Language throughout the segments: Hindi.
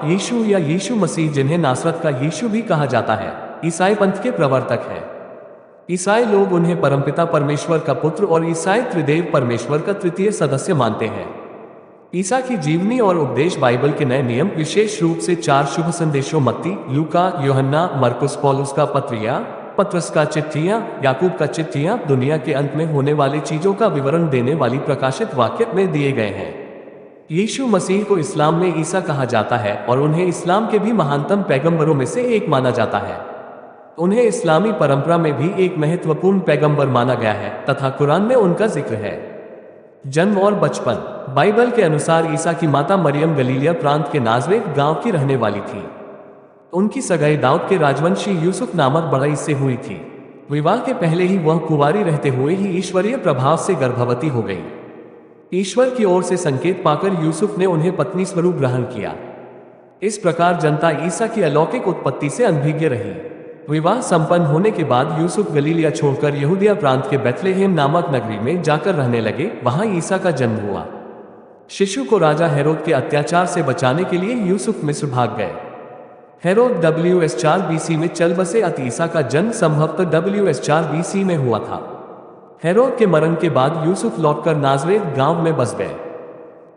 यीशु या यीशु मसीह, जिन्हें नासरत का यीशु भी कहा जाता है, ईसाई पंथ के प्रवर्तक हैं। ईसाई लोग उन्हें परमपिता परमेश्वर का पुत्र और ईसाई त्रिदेव परमेश्वर का तृतीय सदस्य मानते हैं। ईसा की जीवनी और उपदेश बाइबल के नए नियम, विशेष रूप से 4 शुभ संदेशों मत्ती, लूका, यूहन्ना, मरकुस, पौलुस का पत्रिया, पत्रस का चिट्ठियां, याकूब का चिट्ठियां, दुनिया के अंत में होने वाली चीजों का विवरण देने वाली प्रकाशित वाक्य में दिए गए हैं। यीशु मसीह को इस्लाम में ईसा कहा जाता है और उन्हें इस्लाम के भी महानतम पैगंबरों में से एक माना जाता है। उन्हें इस्लामी परंपरा में भी एक महत्वपूर्ण पैगंबर माना गया है तथा कुरान में उनका जिक्र है। जन्म और बचपन। बाइबल के अनुसार ईसा की माता मरियम गलीलिया प्रांत के नाजरेत गांव की रहने वाली थी। उनकी सगाई दाऊद के राजवंशी यूसुफ नामक बढ़ई से हुई थी। विवाह के पहले ही वह कुंवारी रहते हुए ही ईश्वरीय प्रभाव से गर्भवती हो गई। ईश्वर की ओर से संकेत पाकर यूसुफ ने उन्हें पत्नी स्वरूप ग्रहण किया। इस प्रकार जनता ईसा की अलौकिक उत्पत्ति से अनभिज्ञ रही। विवाह संपन्न होने के बाद यूसुफ गलीलिया छोड़कर यहूदिया प्रांत के बेथलेहेम नामक नगरी में जाकर रहने लगे। वहां ईसा का जन्म हुआ। शिशु को राजा हेरोद के अत्याचार से बचाने के लिए यूसुफ मिस्र भाग गए। हेरोद WS 4 BC में चल बसे। अत ईसा का जन्म संभवतः WS 4 BC में हुआ था। हेरोद के मरण के बाद यूसुफ लौटकर नाजरेत गांव में बस गए।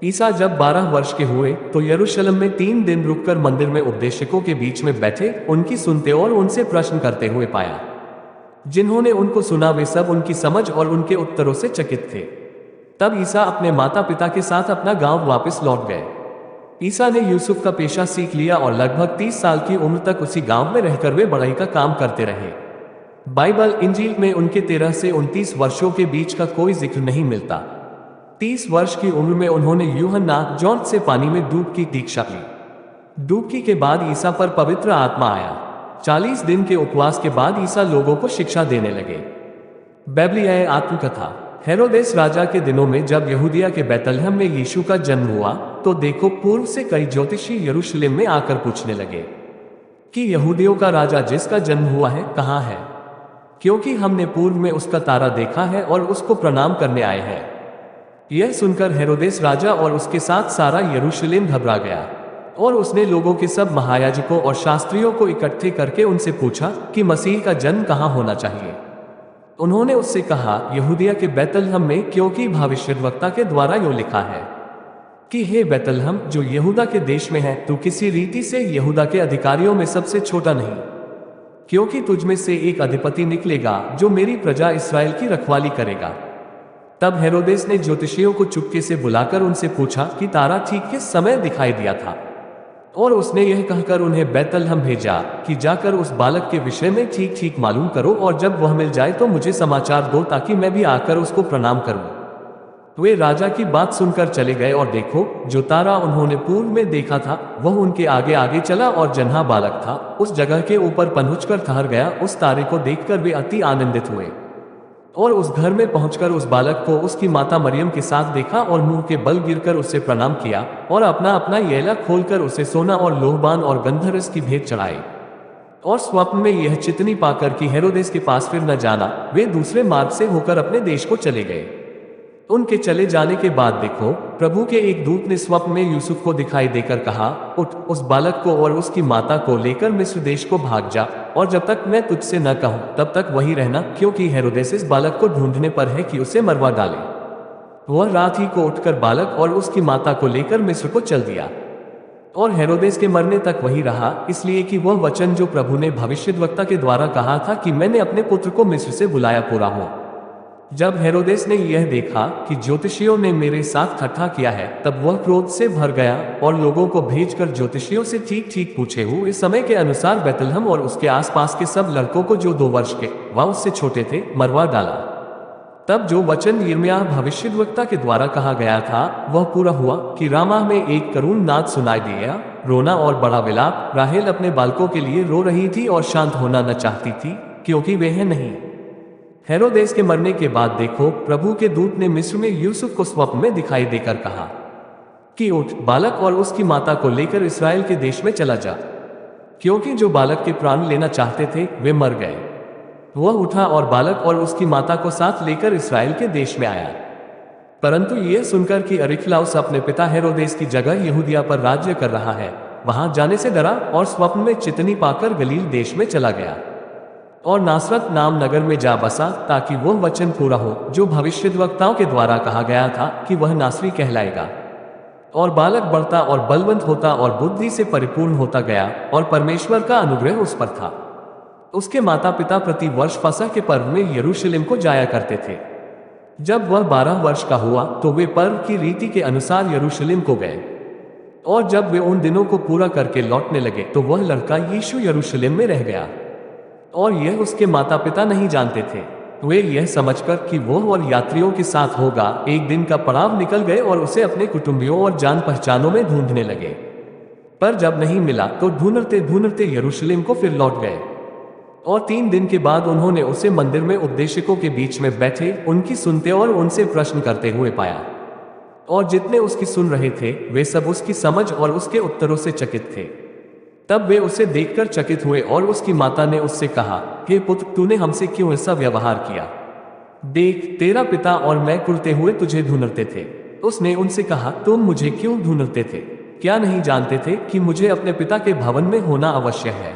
ईसा जब 12 वर्ष के हुए तो यरूशलेम में 3 दिन रुककर मंदिर में उपदेशकों के बीच में बैठे, उनकी सुनते और उनसे प्रश्न करते हुए पाया। जिन्होंने उनको सुना वे सब उनकी समझ और उनके उत्तरों से चकित थे। तब ईसा अपने माता पिता के साथ अपना गांव वापस लौट गए। ईसा ने यूसुफ का पेशा सीख लिया और लगभग 30 साल की उम्र तक उसी गांव में रहकर वे बढ़ई का काम करते रहे। बाइबल इंजील में उनके 13 से 29 वर्षों के बीच का कोई जिक्र नहीं मिलता। 30 वर्ष की उम्र में उन्होंने यूहन्ना जॉन से पानी में डूब की दीक्षा ली। डुबकी के बाद ईसा पर पवित्र आत्मा आया। 40 दिन के उपवास के बाद ईसा लोगों को शिक्षा देने लगे। बैबलियाई आत्मकथा। हेरोदेस राजा के दिनों में जब यहूदिया के बैतलहम में यीशु का जन्म हुआ तो देखो, पूर्व से कई ज्योतिषी यरूशलेम में आकर पूछने लगे कि यहूदियों का राजा जिसका जन्म हुआ है कहाँ है, क्योंकि हमने पूर्व में उसका तारा देखा है और उसको प्रणाम करने आए हैं। यह सुनकर हेरोदेस राजा और उसके साथ सारा यरूशलेम घबरा गया और उसने लोगों के सब महायाजकों और शास्त्रियों को इकट्ठे करके उनसे पूछा कि मसीह का जन्म कहाँ होना चाहिए। उन्होंने उससे कहा, यहूदिया के बैतलहम में, क्योंकि भविष्यद्वक्ता के द्वारा यो लिखा है कि हे बैतलहम जो यहूदा के देश में है, तू किसी रीति से यहूदा के अधिकारियों में सबसे छोटा नहीं, क्योंकि तुझ में से एक अधिपति निकलेगा जो मेरी प्रजा इस्राएल की रखवाली करेगा। तब हेरोदेस ने ज्योतिषियों को चुपके से बुलाकर उनसे पूछा कि तारा ठीक किस समय दिखाई दिया था, और उसने यह कहकर उन्हें बैतलहम भेजा कि जाकर उस बालक के विषय में ठीक ठीक मालूम करो, और जब वह मिल जाए तो मुझे समाचार दो ताकि मैं भी आकर उसको प्रणाम करूं। वे राजा की बात सुनकर चले गए और देखो, जो तारा उन्होंने पूर्व में देखा था वह उनके आगे आगे चला और जन्हा बालक था उस जगह के ऊपर पहुंचकर ठहर गया। उस तारे को देखकर वे अति आनंदित हुए और उस घर में पहुंचकर उस बालक को उसकी माता मरियम के साथ देखा और मुंह के बल गिरकर उससे प्रणाम किया और अपना अपना येला खोलकर उसे सोना और लोहबान और गंधरस की भेंट चढ़ाई। और स्वप्न में यह चितनी पाकर कि हेरोदेस के पास फिर न जाना, वे दूसरे मार्ग से होकर अपने देश को चले गए। उनके चले जाने के बाद देखो, प्रभु के एक दूत ने स्वप्न में यूसुफ को दिखाई देकर कहा, उठ, उस बालक को और उसकी माता को लेकर मिस्र देश को भाग जा, और जब तक मैं तुझसे न कहूं तब तक वहीं रहना, क्योंकि हेरोदेस इस बालक को ढूंढने पर है कि उसे मरवा डाले। वह रात ही को उठकर बालक और उसकी माता को लेकर मिस्र को चल दिया और हेरोदेस के मरने तक वही रहा, इसलिए कि वह वचन जो प्रभु ने भविष्यद्वक्ता के द्वारा कहा था कि मैंने अपने पुत्र को मिस्र से बुलाया पूरा हो। जब हेरोदेस ने यह देखा कि ज्योतिषियों ने मेरे साथ ठट्ठा किया है, तब वह क्रोध से भर गया और लोगों को भेजकर ज्योतिषियों से ठीक ठीक पूछे हुए समय के अनुसार बैतलहम और उसके आसपास के सब लड़कों को जो 2 वर्ष के व उससे छोटे थे मरवा डाला। तब जो वचन यिर्मयाह भविष्यद्वक्ता के द्वारा कहा गया था वह पूरा हुआ कि रामाह में एक करुण नाद सुनाई दिया, रोना और बड़ा विलाप। राहेल अपने बालकों के लिए रो रही थी और शांत होना न चाहती थी, क्योंकि वे हैं नहीं। हेरोदेस के मरने के बाद देखो, प्रभु के दूत ने मिस्र में यूसुफ को स्वप्न में दिखाई देकर कहा कि उठ, बालक और उसकी माता को लेकर इस्राएल के देश में चला जा, क्योंकि जो बालक के प्राण लेना चाहते थे वे मर गए। वह उठा और बालक और उसकी माता को साथ लेकर इस्राएल के देश में आया। परंतु यह सुनकर कि अरिखलाउस अपने पिता हेरोदेस की जगह यहूदिया पर राज्य कर रहा है, वहां जाने से डरा और स्वप्न में चितनी पाकर गलील देश में चला गया और नासरत नाम नगर में जा बसा, ताकि वह वचन पूरा हो जो भविष्यद्वक्ताओं के द्वारा कहा गया था कि वह नासरी कहलाएगा। और बालक बढ़ता और बलवंत होता और बुद्धि से परिपूर्ण होता गया, और परमेश्वर का अनुग्रह उस पर था। उसके माता पिता प्रति वर्ष फसह के पर्व में यरूशलेम को जाया करते थे। जब वह 12 वर्ष का हुआ तो वे पर्व की रीति के अनुसार यरूशलेम को गए, और जब वे उन दिनों को पूरा करके लौटने लगे तो वह लड़का यीशु यरूशलेम में रह गया, और यह उसके माता पिता नहीं जानते थे। वे यह समझकर कि वह और यात्रियों के साथ होगा, एक दिन का पड़ाव निकल गए और उसे अपने कुटुंबियों और जान पहचानों में ढूंढने लगे। पर जब नहीं मिला तो ढूंढते ढूंढते यरूशलेम को फिर लौट गए, और 3 दिन के बाद उन्होंने उसे मंदिर में उपदेशकों के बीच में बैठे उनकी सुनते और उनसे प्रश्न करते हुए पाया। और जितने उसकी सुन रहे थे वे सब उसकी समझ और उसके उत्तरों से चकित थे। तब वे उसे देखकर चकित हुए, और उसकी माता ने उससे कहा, हे पुत्र, तूने हमसे क्यों ऐसा व्यवहार किया? देख, तेरा पिता और मैं कुलते हुए तुझे ढूंढते थे। उसने उनसे कहा, तुम मुझे क्यों ढूंढते थे? क्या नहीं जानते थे कि मुझे अपने पिता के भवन में होना आवश्य है?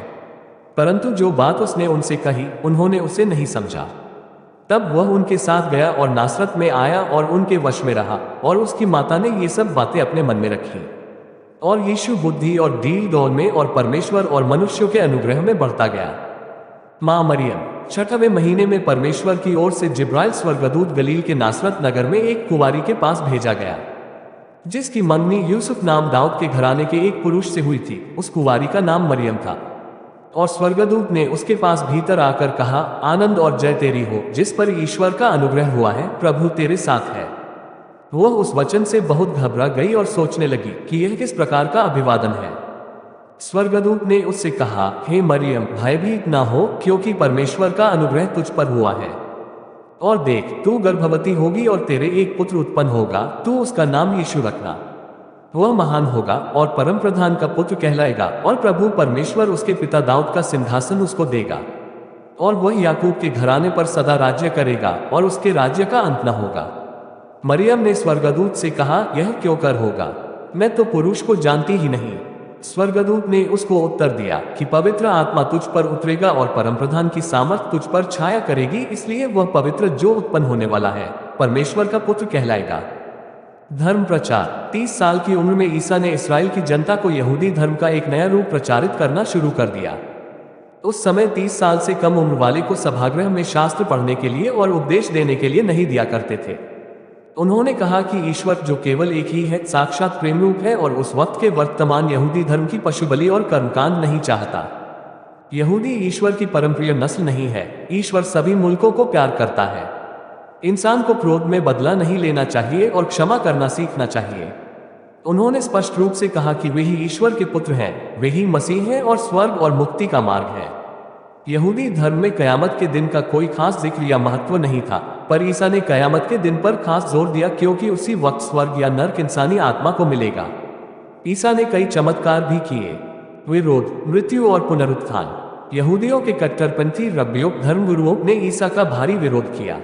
परंतु जो बात उसने उनसे कही उन्होंने उसे नहीं समझा। तब वह उनके साथ गया और नासरत में आया और उनके वश में रहा, और उसकी माता ने ये सब बातें अपने मन में रखी। और यीशु बुद्धि और डील दौड़ में और परमेश्वर और मनुष्यों के अनुग्रह में बढ़ता गया। माँ मरियम। 6वें महीने में परमेश्वर की ओर से जिब्राइल स्वर्गदूत गलील के नासरत नगर में एक कुंवारी के पास भेजा गया, जिसकी मंगनी यूसुफ नाम दाऊद के घराने के एक पुरुष से हुई थी। उस कुंवारी का नाम मरियम था। और स्वर्गदूत ने उसके पास भीतर आकर कहा, आनंद और जय तेरी हो, जिस पर ईश्वर का अनुग्रह हुआ है, प्रभु तेरे साथ है। वह उस वचन से बहुत घबरा गई और सोचने लगी कि यह किस प्रकार का अभिवादन है। स्वर्गदूत ने उससे कहा, हे मरियम, भयभीत ना हो, क्योंकि परमेश्वर का अनुग्रह तुझ पर हुआ है। और देख, तू गर्भवती होगी और तेरे एक पुत्र उत्पन्न होगा, तू उसका नाम यीशु रखना। वह महान होगा और परम प्रधान का पुत्र कहलाएगा, और प्रभु परमेश्वर उसके पिता दाऊद का सिंहासन उसको देगा, और वह याकूब के घराने पर सदा राज्य करेगा, और उसके राज्य का अंत न होगा। मरियम ने स्वर्गदूत से कहा, यह क्यों कर होगा? मैं तो पुरुष को जानती ही नहीं। स्वर्गदूत ने उसको उत्तर दिया कि पवित्र आत्मा तुझ पर उतरेगा और परमप्रधान की सामर्थ तुझ पर छाया करेगी, इसलिए वह पवित्र जो उत्पन्न होने वाला है परमेश्वर का पुत्र कहलाएगा। धर्म प्रचार। 30 साल की उम्र में ईसा ने इस्राएल की जनता को यहूदी धर्म का एक नया रूप प्रचारित करना शुरू कर दिया। उस समय 30 साल से कम उम्र वाले को सभागृह में शास्त्र पढ़ने के लिए और उपदेश देने के लिए नहीं दिया करते थे। उन्होंने कहा कि ईश्वर जो केवल एक ही है, साक्षात प्रेम रूप है, और उस वक्त के वर्तमान यहूदी धर्म की पशु बलि और कर्मकांड नहीं चाहता। यहूदी ईश्वर की परमप्रिय नस्ल नहीं है। ईश्वर सभी मुल्कों को प्यार करता है। इंसान को क्रोध में बदला नहीं लेना चाहिए और क्षमा करना सीखना चाहिए। उन्होंने स्पष्ट रूप से कहा कि वे ही ईश्वर के पुत्र हैं, वे ही मसीह हैं और स्वर्ग और मुक्ति का मार्ग है। यहूदी धर्म में कयामत के दिन का कोई खास जिक्र या महत्व नहीं था, पर ईसा ने कयामत के दिन पर खास जोर दिया, क्योंकि उसी वक्त स्वर्ग या नरक इंसानी आत्मा को मिलेगा। ईसा ने कई चमत्कार भी किए। विरोध, मृत्यु और पुनरुत्थान। यहूदियों के कट्टरपंथी रब्बियों धर्मगुरुओं ने ईसा का भारी विरोध किया।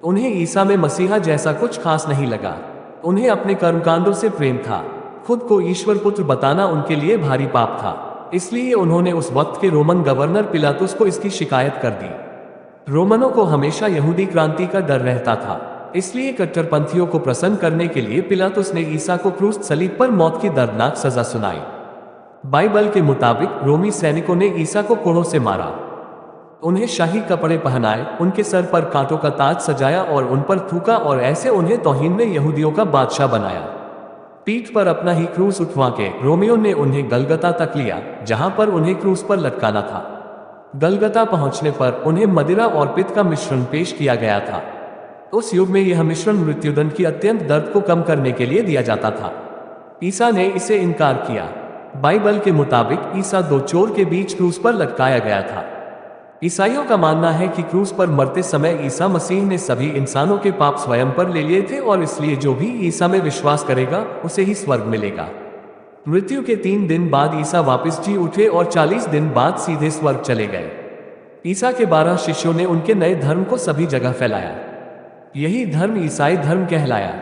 उन्हें ईसा में मसीहा जैसा कुछ खास नहीं लगा। उन्हें अपने कर्मकांडों से प्रेम था। खुद को ईश्वर पुत्र बताना उनके लिए भारी पाप था। इसलिए उन्होंने उस वक्त के रोमन गवर्नर पिलातुस को इसकी शिकायत कर दी। रोमनों को हमेशा यहूदी क्रांति का डर रहता था, इसलिए कट्टरपंथियों को प्रसन्न करने के लिए पिलातुस ने ईसा को क्रूस सलीब पर मौत की दर्दनाक सजा सुनाई। बाइबल के मुताबिक रोमी सैनिकों ने ईसा को कोड़ों से मारा, उन्हें शाही कपड़े पहनाए, उनके सर पर कांटों का ताज सजाया और उन पर थूका, और ऐसे उन्हें तौहीन में यहूदियों का बादशाह बनाया। पीठ पर अपना ही क्रूस उठवा के रोमियों ने उन्हें गलगता तक लिया, जहां पर उन्हें क्रूस पर लटकाना था। गलगता पहुंचने पर उन्हें मदिरा और पित्त का मिश्रण पेश किया गया था। उस युग में यह मिश्रण मृत्युदंड की अत्यंत दर्द को कम करने के लिए दिया जाता था। ईसा ने इसे इनकार किया। बाइबल के मुताबिक ईसा 2 चोर के बीच क्रूस पर लटकाया गया था। ईसाइयों का मानना है कि क्रूस पर मरते समय ईसा मसीह ने सभी इंसानों के पाप स्वयं पर ले लिए थे, और इसलिए जो भी ईसा में विश्वास करेगा उसे ही स्वर्ग मिलेगा। मृत्यु के 3 दिन बाद ईसा वापस जी उठे और 40 दिन बाद सीधे स्वर्ग चले गए। ईसा के 12 शिष्यों ने उनके नए धर्म को सभी जगह फैलाया। यही धर्म ईसाई धर्म कहलाया।